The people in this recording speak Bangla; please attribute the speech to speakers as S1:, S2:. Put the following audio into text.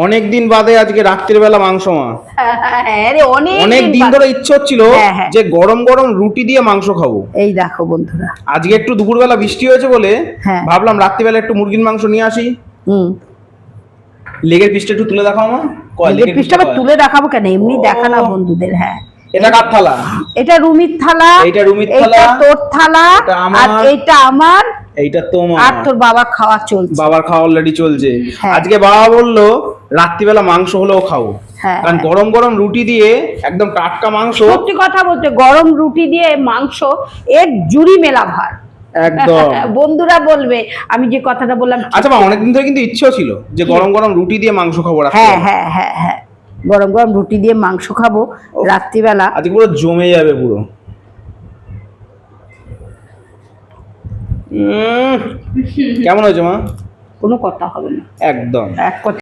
S1: অনেকদিন বাদে আজকে রাত্রির বেলা মাংস মা।
S2: হ্যাঁ রে,
S1: অনেক দিন ধরে ইচ্ছে হচ্ছিল যে গরম গরম রুটি দিয়ে মাংস খাবো।
S2: এই দেখো বন্ধুরা,
S1: আজকে একটু দুপুরবেলা বৃষ্টি হয়েছে বলে ভাবলাম রাত্রিবেলা একটু মুরগির মাংস নিয়ে আসি। লেগের পিসটা একটু তুলে দেখাও মা।
S2: লেগের পিসটা তুলে দেখাবো কেন, এমনি দেখানো বন্ধুদের। হ্যাঁ,
S1: এটা কার থালা?
S2: এটা রুমির থালা।
S1: এইটা রুমির থালা,
S2: এটা তোর থালা, আর এইটা আমার,
S1: এইটা তোমার।
S2: আর তোর বাবা খাওয়া চলছে।
S1: বাবার খাওয়া অলরেডি চলছে। আজকে বাবা বললো রাত্রিবেলা মাংস হলেও খাবো, কারণ গরম গরম রুটি দিয়ে একদম টাটকা মাংস।
S2: সত্যি কথা বলতে গরম রুটি দিয়ে মাংস এর জুড়ি মেলা ভার
S1: একদম।
S2: বন্ধুরা বলবে আমি যে কথাটা বললাম।
S1: আচ্ছা মা, অনেকদিন ধরে কিন্তু ইচ্ছেও ছিল যে গরম গরম রুটি দিয়ে মাংস খাবো।
S2: হ্যাঁ হ্যাঁ হ্যাঁ হ্যাঁ, গরম গরম রুটি দিয়ে মাংস খাবো রাত্রিবেলা।
S1: আজকে পুরো জমে যাবে পুরো। কেমন হয়েছে মা?
S2: কোনো কথা হবে না,
S1: একদম
S2: এক কথা।